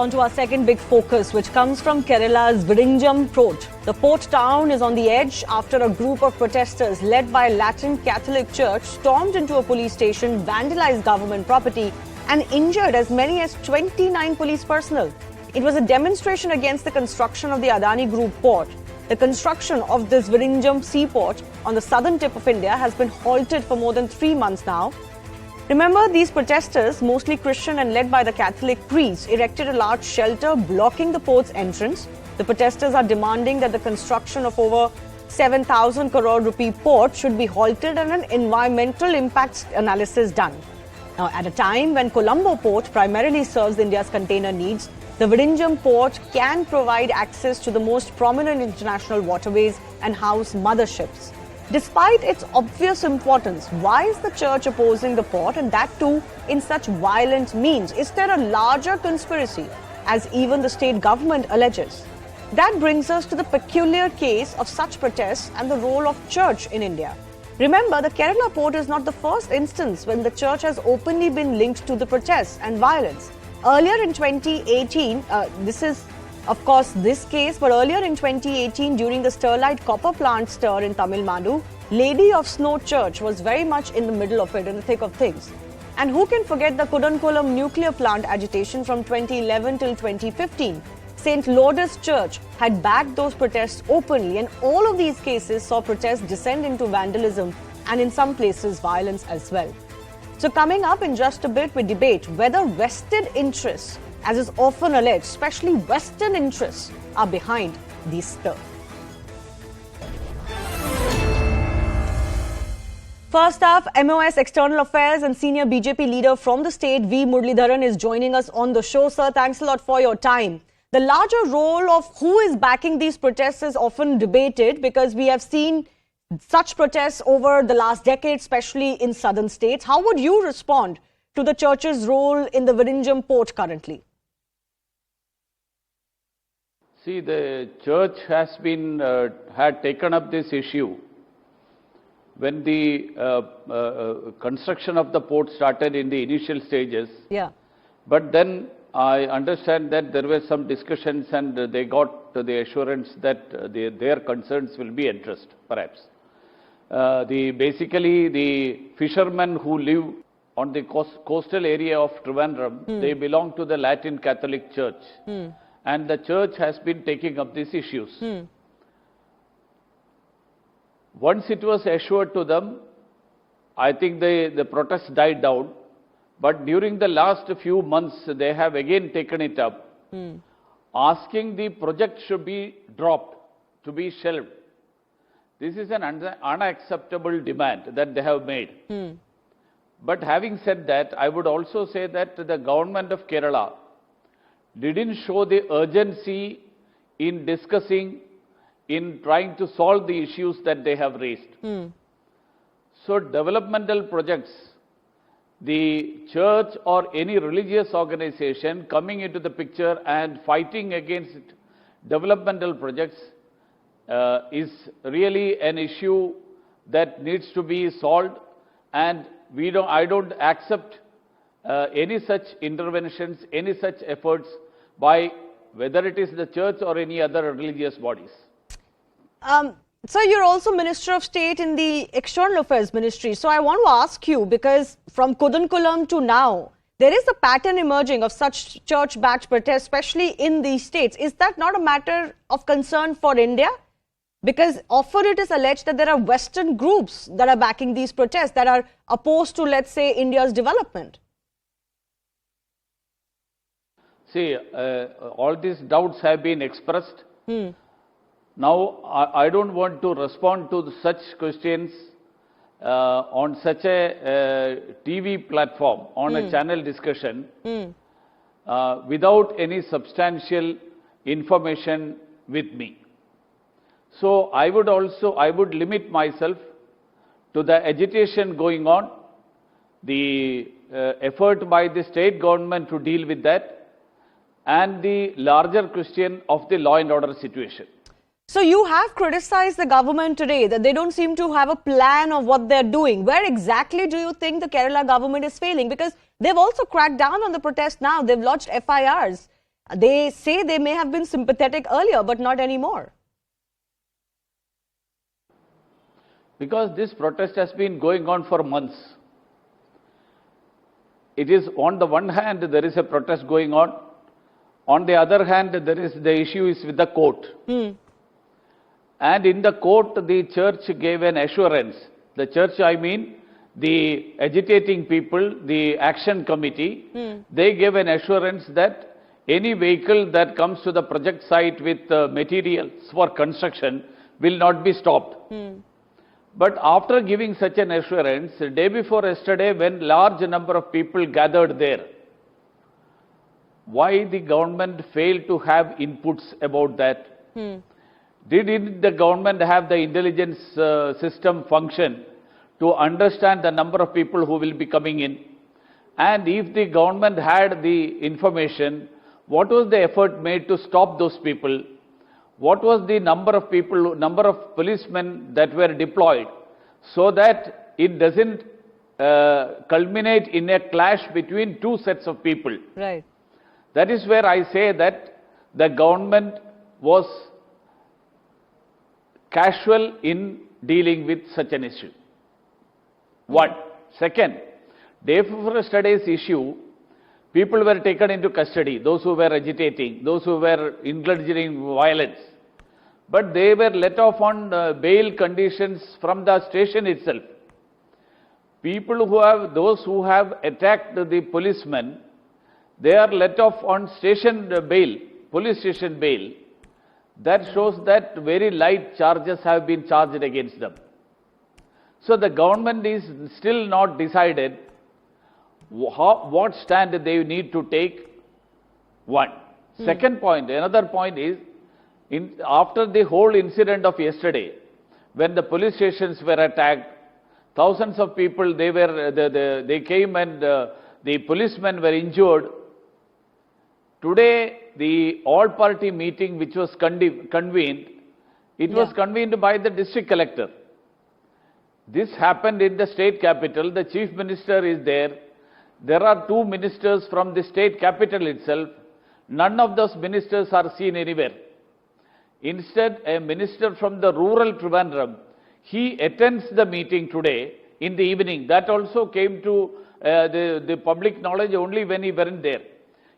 onto our second big focus, which comes from Kerala's Vizhinjam port. The port town is on the edge after a group of protesters led by a Latin Catholic church stormed into a police station, vandalized government property and injured as many as 29 police personnel. It was a demonstration against the construction of the Adani Group port. The construction of this Vizhinjam Seaport on the southern tip of India has been halted for more than 3 months now. Remember, these protesters, mostly Christian and led by the Catholic priests, erected a large shelter blocking the port's entrance. The protesters are demanding that the construction of over 7,000 crore rupee port should be halted and an environmental impact analysis done. Now, at a time when Colombo port primarily serves India's container needs, the Vizhinjam port can provide access to the most prominent international waterways and house motherships. Despite its obvious importance, why is the church opposing the port, and that too in such violent means? Is there a larger conspiracy, as even the state government alleges? That brings us to the peculiar case of such protests and the role of church in India. Remember, the Kerala port is not the first instance when the church has openly been linked to the protests and violence. Earlier in 2018, this is of course this case, but earlier in 2018, during the Sterlite copper plant stir in Tamil Nadu, Lady of Snow Church was very much in the middle of it, in the thick of things. And who can forget the Kudankulam nuclear plant agitation from 2011 till 2015? St. Lourdes Church had backed those protests openly, and all of these cases saw protests descend into vandalism and in some places violence as well. So coming up in just a bit, we debate whether vested interests, as is often alleged, especially Western interests, are behind these stir. First up, MOS External Affairs and senior BJP leader from the state, V. Muralidharan, is joining us on the show. Sir, thanks a lot for your time. The larger role of who is backing these protests is often debated because we have seen such protests over the last decade, especially in southern states. How would you respond to the church's role in the Vizhinjam port currently? See, the church has been had taken up this issue when the construction of the port started in the initial stages. Yeah. But then I understand that there were some discussions and they got the assurance that their concerns will be addressed, perhaps. Basically, the fishermen who live on the coastal area of Thiruvananthapuram, they belong to the Latin Catholic Church. And the church has been taking up these issues. Once it was assured to them, I think the protest died down. But during the last few months, they have again taken it up, asking the project should be dropped, to be shelved. This is an unacceptable demand that they have made. But having said that, I would also say that the government of Kerala didn't show the urgency in discussing, in trying to solve the issues that they have raised. So developmental projects, the church or any religious organization coming into the picture and fighting against developmental projects is really an issue that needs to be solved, and I don't accept any such interventions, any such efforts by whether it is the church or any other religious bodies. So you're also Minister of State in the External Affairs Ministry. So I want to ask you, because from Kudankulam to now, there is a pattern emerging of such church-backed protests, especially in these states. Is that not a matter of concern for India? Because often it is alleged that there are Western groups that are backing these protests, that are opposed to, let's say, India's development. See, all these doubts have been expressed. Now, I don't want to respond to such questions on such a TV platform, on a channel discussion, without any substantial information with me. So I would limit myself to the agitation going on, the effort by the state government to deal with that, and the larger question of the law and order situation. So you have criticized the government today that they don't seem to have a plan of what they're doing. Where exactly do you think the Kerala government is failing? Because they've also cracked down on the protest now. They've lodged FIRs. They say they may have been sympathetic earlier, but not anymore. Because this protest has been going on for months. It is, on the one hand, there is a protest going on. On the other hand, the issue is with the court. And in the court, the church gave an assurance. The church, I mean, the agitating people, the action committee, they gave an assurance that any vehicle that comes to the project site with materials for construction will not be stopped. But after giving such an assurance, the day before yesterday, when large number of people gathered there, why the government failed to have inputs about that? Did the government have the intelligence system function to understand the number of people who will be coming in? And if the government had the information, what was the effort made to stop those people? What was the number of people, number of policemen that were deployed, so that it doesn't culminate in a clash between two sets of people? Right. That is where I say that the government was casual in dealing with such an issue. One. Second, day before yesterday's issue, people were taken into custody, those who were agitating, those who were indulging in violence. But they were let off on bail conditions from the station itself. Those who have attacked the policemen, they are let off on station bail, police station bail. That shows that very light charges have been charged against them. So the government is still not decided what stand they need to take. One. Second point, another point is, after the whole incident of yesterday, when the police stations were attacked, thousands of people, they came and the policemen were injured. Today, the all-party meeting which was convened, it was convened by the district collector. This happened in the state capital. The chief minister is there. There are two ministers from the state capital itself. None of those ministers are seen anywhere. Instead, a minister from the rural Trivandrum, he attends the meeting today in the evening. That also came to the public knowledge only when he weren't there.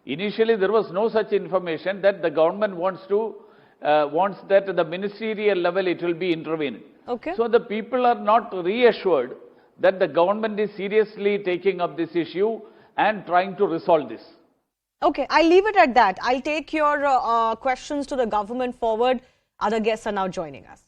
Initially, there was no such information that the government wants that at the ministerial level it will be intervened. Okay. So the people are not reassured that the government is seriously taking up this issue and trying to resolve this. Okay, I'll leave it at that. I'll take your questions to the government forward. Other guests are now joining us.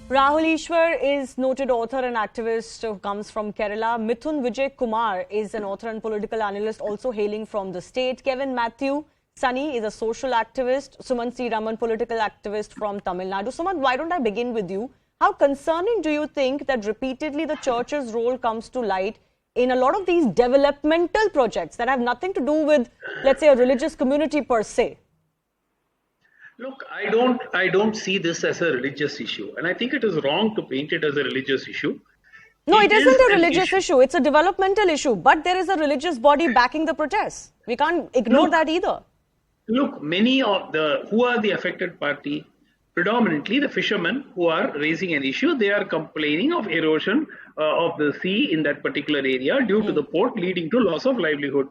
Rahul Ishwar is noted author and activist who comes from Kerala. Mithun Vijay Kumar is an author and political analyst also hailing from the state. Kevin Matthew Sunny is a social activist. Sumant C. Raman, political activist from Tamil Nadu. Sumant, why don't I begin with you? How concerning do you think that repeatedly the church's role comes to light in a lot of these developmental projects that have nothing to do with, let's say, a religious community per se? Look, I don't see this as a religious issue, and I think it is wrong to paint it as a religious issue. No, it isn't a religious issue. It's a developmental issue, but there is a religious body backing the protests. We can't ignore that either. Look, many of who are the affected party, predominantly the fishermen who are raising an issue, they are complaining of erosion of the sea in that particular area due to the port, leading to loss of livelihood.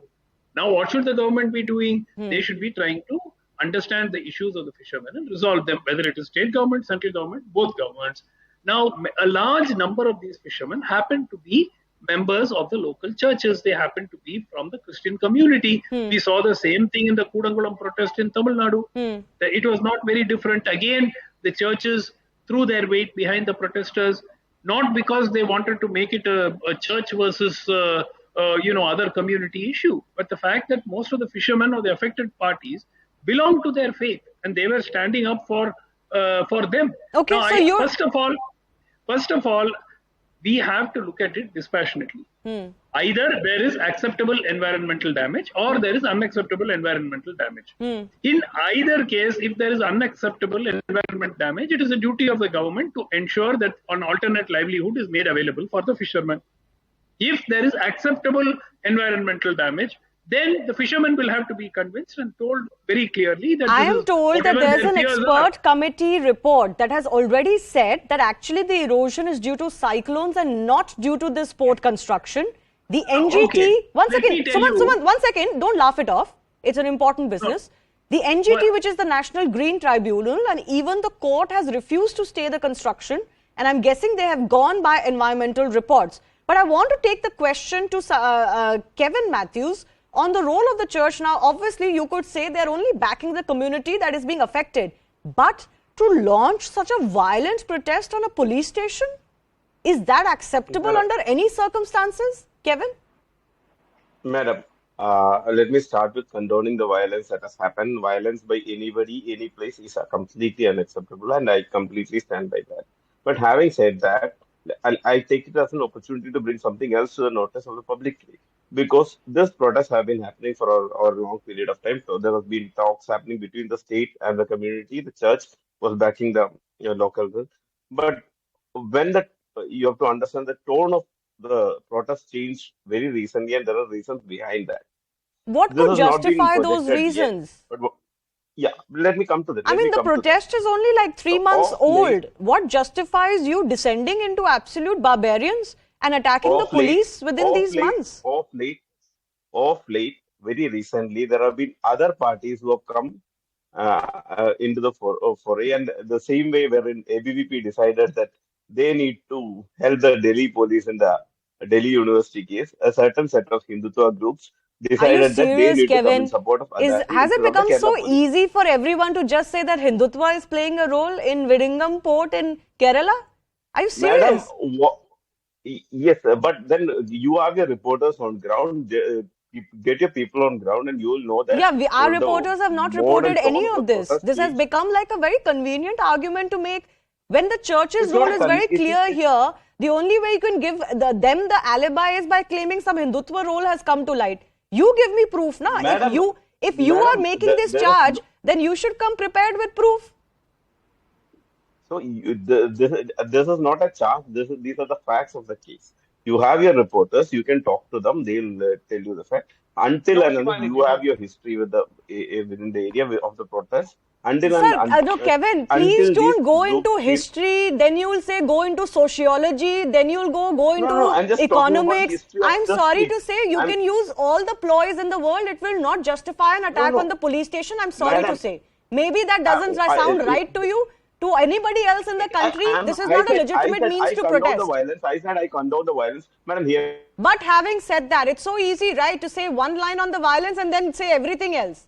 Now, what should the government be doing? They should be trying to understand the issues of the fishermen and resolve them, whether it is state government, central government, both governments. Now, a large number of these fishermen happen to be members of the local churches. They happen to be from the Christian community. We saw the same thing in the Kudangulam protest in Tamil Nadu. It was not very different. Again, the churches threw their weight behind the protesters, not because they wanted to make it a church versus other community issue, but the fact that most of the fishermen or the affected parties belong to their faith, and they were standing up for them. Okay, now, so first of all, we have to look at it dispassionately. Either there is acceptable environmental damage or there is unacceptable environmental damage. In either case, if there is unacceptable environment damage, it is a duty of the government to ensure that an alternate livelihood is made available for the fishermen. If there is acceptable environmental damage, then the fishermen will have to be convinced and told very clearly that I this am is told that whatever there's their an fears are. expert committee report that has already said that actually the erosion is due to cyclones and not due to this port construction. The NGT, Okay. one Let me second, tell you. Suman, 1 second, don't laugh it off. It's an important business. The NGT, What? which is the National Green Tribunal, and even the court has refused to stay the construction, and I'm guessing they have gone by environmental reports. But I want to take the question to Kevin Matthews on the role of the church. Now, obviously, you could say they're only backing the community that is being affected. But to launch such a violent protest on a police station, is that acceptable under any circumstances, Kevin? Madam, let me start with condoning the violence that has happened. Violence by anybody, any place is completely unacceptable, and I completely stand by that. But having said that, I take it as an opportunity to bring something else to the notice of the public, because this protests have been happening for a long period of time. So there have been talks happening between the state and the community. The church was backing the local bill, but when the you have to understand the tone of the protest changed very recently, and there are reasons behind that. What This could has not been justify those projected yet, reasons? but yeah, let me come to that. I Let mean, me the come to that. protest is only like 3 months Of late, old. What justifies you descending into absolute barbarians and attacking the of late, police within of these late, months? of late, very recently, there have been other parties who have come into the foray, and the same way wherein ABVP decided that they need to help the Delhi police in the Delhi University case, a certain set of Hindutva groups Are you decided that they serious, need to come in Kevin? support of Adabi Has it instead of the become so Kerala police. easy for everyone to just say that Hindutva is playing a role in Vizhinjam port in Kerala? Are you Madam, serious? yes, but then you have your reporters on ground. Get your people on ground, and you will know that Yeah, our the reporters have not mode reported and any tone of the of this. protest This has changed. become like a very convenient argument to make. When the church's It's role not is very clear it's here, the only way you can give them the alibi is by claiming some Hindutva role has come to light. You give me proof, na? Madam, If you are madam, making this there is charge, then you should come prepared with proof. so this is not a charge. These are the facts of the case. You have your reporters. You can talk to them. They'll tell you the fact. Until No, and unless Shivani you ji, have no. your history with the within the area of the protest, Sir, no, Kevin, please until these don't go groups into feel history, then you will say go into sociology, then you will go no. into I'm just talking about economics. history of I'm the sorry state. to say you I'm can use all the ploys in the world. It will not justify an no attack on no, the police station. I'm sorry to madam. say. Maybe that doesn't sound right to you. To anybody else in the country, this is not a legitimate means I to condone the protest. violence. I said I condone the violence, madam. Here, But having said that, it's so easy, right, to say one line on the violence and then say everything else.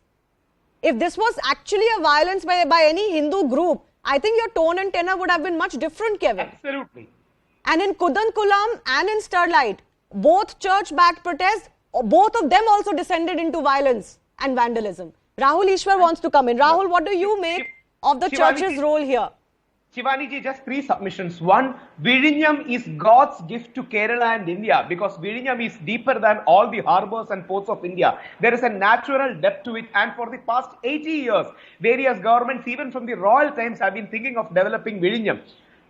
If this was actually a violence by any Hindu group, I think your tone and tenor would have been much different, Kevin. Absolutely. And in Kudankulam and in Sterlite, both church-backed protests, both of them also descended into violence and vandalism. Rahul Ishwar wants to come in. Rahul, what do you make of the Shivani church's ji- role here? Shivani ji, just 3 submissions. One, Vizhinjam is God's gift to Kerala and India because Vizhinjam is deeper than all the harbors and ports of India. There is a natural depth to it, and for the past 80 years, various governments, even from the royal times, have been thinking of developing Vizhinjam.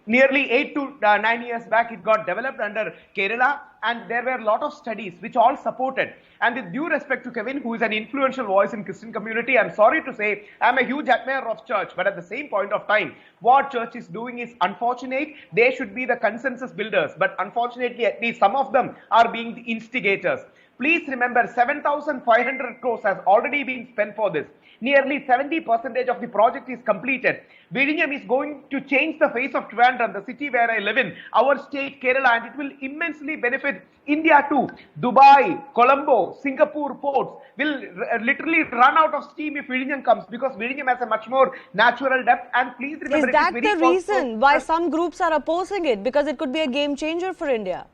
Nearly 8 to 9 years back, it got developed under Kerala, and there were a lot of studies which all supported. And with due respect to Kevin, who is an influential voice in Christian community, I'm sorry to say I'm a huge admirer of church, but at the same point of time, what church is doing is unfortunate. They should be the consensus builders, but unfortunately, at least some of them are being the instigators. Please remember, 7,500 crores has already been spent for this. Nearly 70% of the project is completed. Vizhinjam is going to change the face of Trivandrum, the city where I live in, our state, Kerala, and it will immensely benefit India too. Dubai, Colombo, Singapore ports will literally run out of steam if Vizhinjam comes because Vizhinjam has a much more natural depth. And please remember, Is that it is very the reason why some groups are opposing it? Because it could be a game changer for India.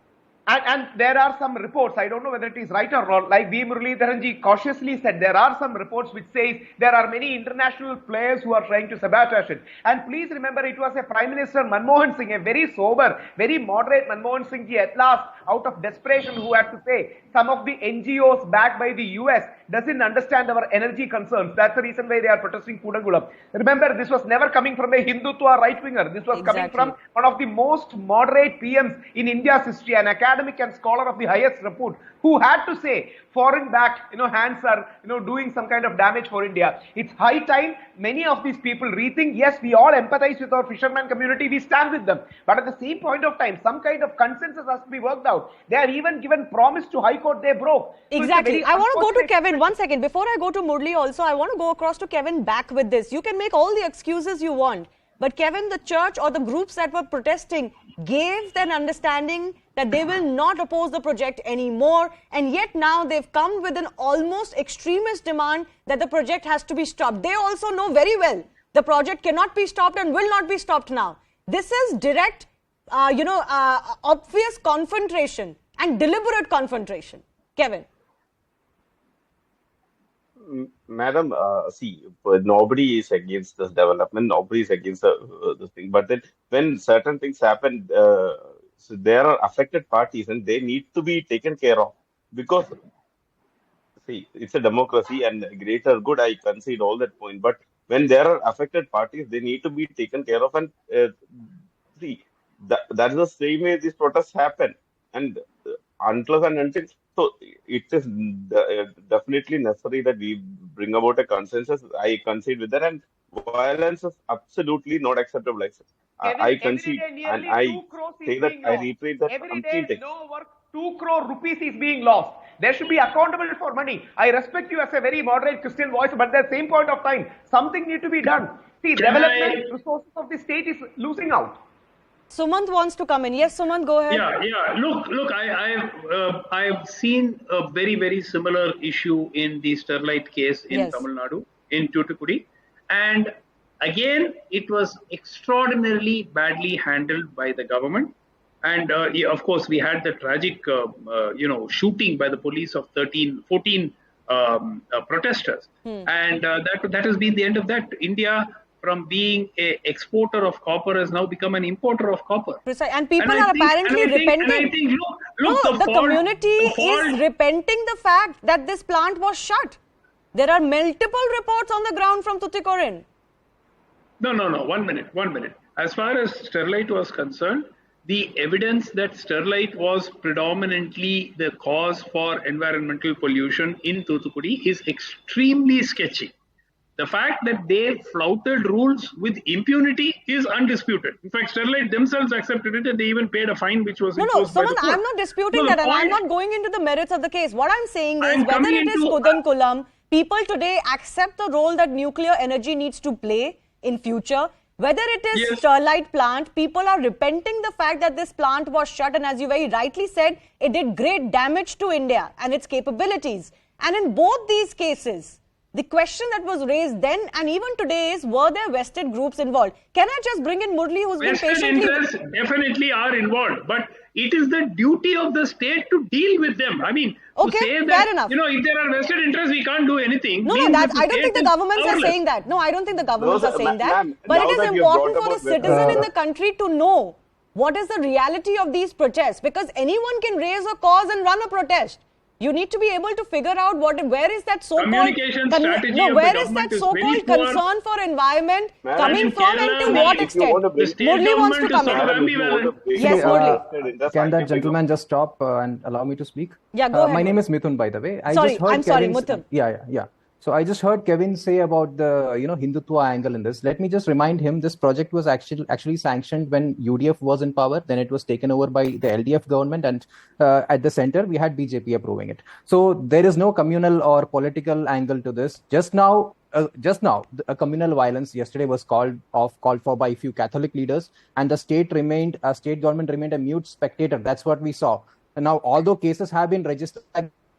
And there are some reports, I don't know whether it is right or not, like V. Muralidharanji cautiously said, there are some reports which says there are many international players who are trying to sabotage it. And please remember, it was a Prime Minister Manmohan Singh, a very sober, very moderate Manmohan Singh ji at last, out of desperation, who had to say, some of the NGOs backed by the US doesn't understand our energy concerns. That's the reason why they are protesting Kudangulam. Remember, this was never coming from a Hindutva right-winger. This was coming from one of the most moderate PMs in India's history, an academic and scholar of the highest repute, who had to say foreign-backed, hands are, doing some kind of damage for India. It's high time many of these people rethink. Yes, we all empathize with our fisherman community. We stand with them. But at the same point of time, some kind of consensus has to be worked out. They are even given promise to High Court. They broke. Exactly. I want to go to Kevin. 1 second. Before I go to Murli also, I want to go across to Kevin back with this. You can make all the excuses you want. But Kevin, the church or the groups that were protesting gave an understanding that they will not oppose the project anymore. And yet now they've come with an almost extremist demand that the project has to be stopped. They also know very well the project cannot be stopped and will not be stopped now. This is direct, obvious confrontation and deliberate confrontation. Kevin. Madam, see, nobody is against this development. Nobody is against this thing. But then, when certain things happen, so there are affected parties, and they need to be taken care of. Because, see, it's a democracy, and greater good. I concede all that point. But when there are affected parties, they need to be taken care of. And see, that's the same way these protests happen. And until and until. So it is definitely necessary that we bring about a consensus. I concede with that, and violence is absolutely not acceptable. I concede, and I say that I reiterate that completely. No work, 2 crore rupees is being lost. There should be accountable for money. I respect you as a very moderate Christian voice, but at the same point of time, something needs to be done. See, development resources of the state is losing out. Sumant wants to come in. Yes, Sumant, go ahead. Yeah. Look. I've seen a very, very similar issue in the Sterlite case in Tamil Nadu, in Tuticorin, and again, it was extraordinarily badly handled by the government. And of course, we had the tragic, shooting by the police of 14 protesters, and that has been the end of that. India, from being an exporter of copper, has now become an importer of copper. Precise. And people are apparently repenting. The community is repenting the fact that this plant was shut. There are multiple reports on the ground from Tuticorin. No. 1 minute. As far as Sterlite was concerned, the evidence that Sterlite was predominantly the cause for environmental pollution in Tuticorin is extremely sketchy. The fact that they flouted rules with impunity is undisputed. In fact, Sterlite themselves accepted it, and they even paid a fine which was imposed by the court. I'm not disputing that, and I'm not going into the merits of the case. What I'm saying is, whether it is Kudankulam, people today accept the role that nuclear energy needs to play in future. Whether it is Sterlite plant, people are repenting the fact that this plant was shut, and as you very rightly said, it did great damage to India and its capabilities. And in both these cases, the question that was raised then and even today is, were there vested groups involved? Can I just bring in Murli, who's been patiently... Vested interests definitely are involved, but it is the duty of the state to deal with them. I mean, to say that, fair enough. If there are vested interests, we can't do anything. I don't think the governments are saying that. No, I don't think the governments are saying that. But it is important for the citizen in the country to know what is the reality of these protests, because anyone can raise a cause and run a protest. You need to be able to figure out where is that so-called concern for environment coming from and to what extent. Murli wants to come in. Yes, Murli. Can that gentleman just stop and allow me to speak? Yeah, go ahead. My name is Mithun, by the way. Mithun. Yeah. So I just heard Kevin say about the Hindutva angle in this. Let me just remind him, this project was actually sanctioned when UDF was in power. Then it was taken over by the LDF government, and at the center we had BJP approving it. So there is no communal or political angle to this. Just now, a communal violence yesterday was called for by a few Catholic leaders, and the state government remained a mute spectator. That's what we saw. And now, although cases have been registered,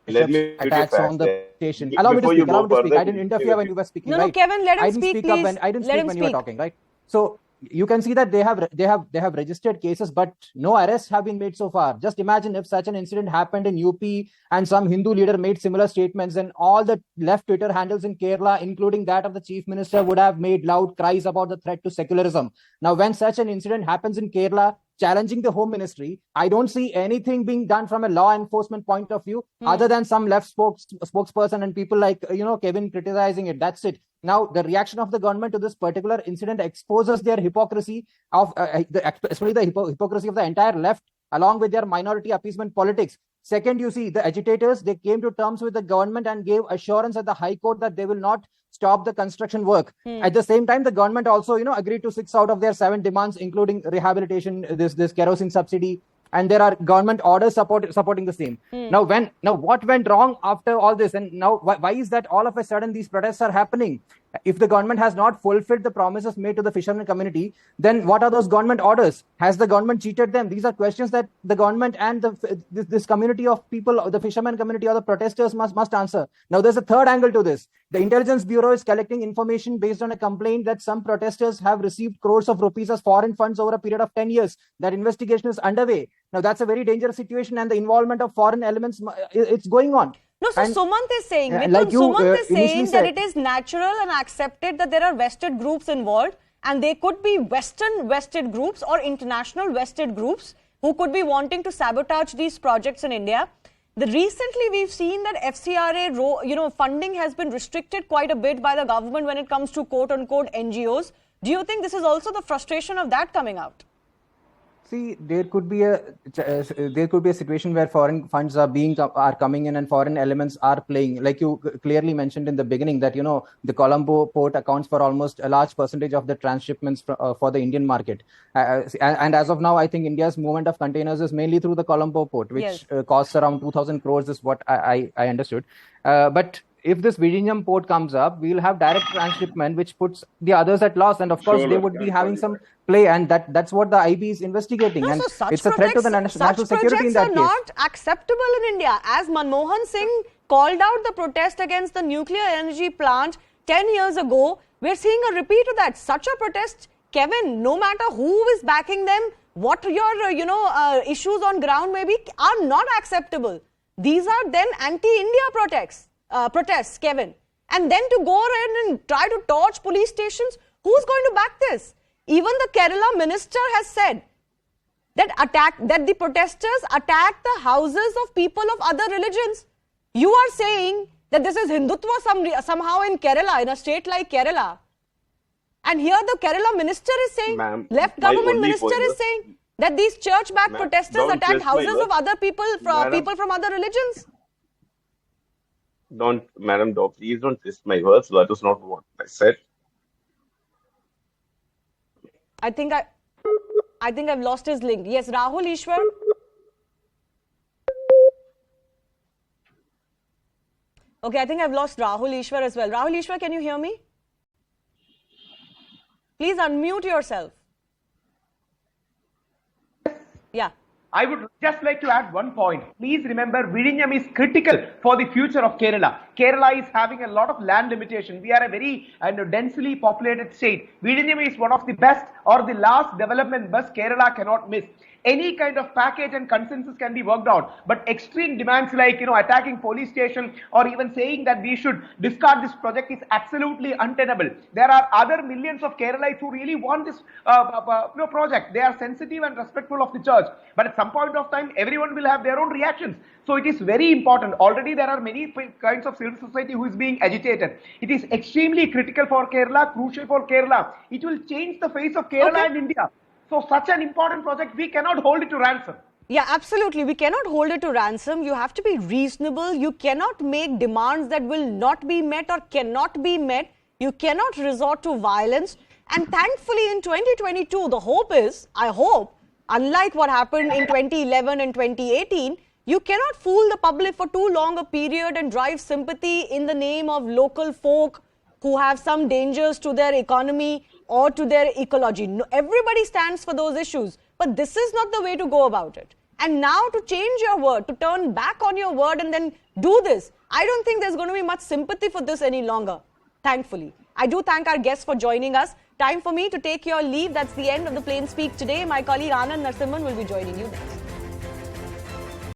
attacks on the station. Allow me to speak. I didn't interfere when you were speaking. No, Kevin, let him speak, please. I didn't speak when you were talking, right? So you can see that they have registered cases, but no arrests have been made so far. Just imagine if such an incident happened in UP and some Hindu leader made similar statements, then all the left Twitter handles in Kerala, including that of the Chief Minister, would have made loud cries about the threat to secularism. Now, when such an incident happens in Kerala, challenging the Home Ministry. I don't see anything being done from a law enforcement point of view, other than some left spokesperson and people like, Kevin criticizing it. That's it. Now, the reaction of the government to this particular incident exposes their hypocrisy of, especially the hypocrisy of the entire left, along with their minority appeasement politics. Second, you see the agitators, they came to terms with the government and gave assurance at the High Court that they will not stop the construction work. At the same time, the government also, agreed to 6 out of their 7 demands, including rehabilitation, this kerosene subsidy, and there are government orders supporting the same. Now, what went wrong after all this? And now, why is that all of a sudden these protests are happening? If the government has not fulfilled the promises made to the fishermen community, then what are those government orders? Has the government cheated them? These are questions that the government and this community of people, the fishermen community or the protesters must answer. Now, there's a third angle to this. The Intelligence Bureau is collecting information based on a complaint that some protesters have received crores of rupees as foreign funds over a period of 10 years. That investigation is underway. Now, that's a very dangerous situation, and the involvement of foreign elements, it's going on. No, so Sumant is saying, Sumant is saying that it is natural and accepted that there are vested groups involved, and they could be Western vested groups or international vested groups who could be wanting to sabotage these projects in India. Recently, we've seen that FCRA, funding has been restricted quite a bit by the government when it comes to quote-unquote NGOs. Do you think this is also the frustration of that coming out? See, there could be a situation where foreign funds are coming in and foreign elements are playing. Like you clearly mentioned in the beginning that the Colombo port accounts for almost a large percentage of the transshipments for the Indian market. And as of now, I think India's movement of containers is mainly through the Colombo port, which costs around 2,000 crores is what I understood. But if this Vizhinjam port comes up, we'll have direct transshipment, which puts the others at loss. And of course, they would be having some play. And that's what the IB is investigating. And so it's a threat to the national security in that case. Such projects are not acceptable in India. As Manmohan Singh called out the protest against the nuclear energy plant 10 years ago, we're seeing a repeat of that. Such a protest, Kevin, no matter who is backing them, what your issues on ground may be, are not acceptable. These are then anti-India protests, Kevin. And then to go ahead and try to torch police stations, who's going to back this? Even the Kerala minister has said that the protesters attacked the houses of people of other religions. You are saying that this is Hindutva somehow in Kerala, in a state like Kerala. And here the Kerala minister is saying, left government minister is saying that these church-backed protesters attacked houses of other people from other religions. Madam, please don't twist my words. That is not what I said. I think I've lost his link. Yes, Rahul Ishwar. Okay, I think I've lost Rahul Ishwar as well. Rahul Ishwar, can you hear me? Please unmute yourself. Yeah. I would just like to add one point. Please remember, Vizhinjam is critical for the future of Kerala. Kerala is having a lot of land limitation. We are a very densely populated state. Vizhinjam is one of the best or the last development bus Kerala cannot miss. Any kind of package and consensus can be worked out, but extreme demands like attacking police station or even saying that we should discard this project is absolutely untenable. There are other millions of Keralites who really want this project. They are sensitive and respectful of the church, but at some point of time, everyone will have their own reactions. So it is very important. Already there are many kinds of civil society who is being agitated. It is extremely critical for Kerala, crucial for Kerala. It will change the face of Kerala and India. So such an important project, we cannot hold it to ransom. Yeah, absolutely. We cannot hold it to ransom. You have to be reasonable. You cannot make demands that will not be met or cannot be met. You cannot resort to violence. And thankfully in 2022, the hope is, I hope, unlike what happened in 2011 and 2018, you cannot fool the public for too long a period and drive sympathy in the name of local folk who have some dangers to their economy or to their ecology. No, everybody stands for those issues, but this is not the way to go about it. And now to change your word, to turn back on your word and then do this, I don't think there's going to be much sympathy for this any longer, thankfully. I do thank our guests for joining us. Time for me to take your leave. That's the end of the Plain Speak today. My colleague Anand Narsimhan will be joining you next.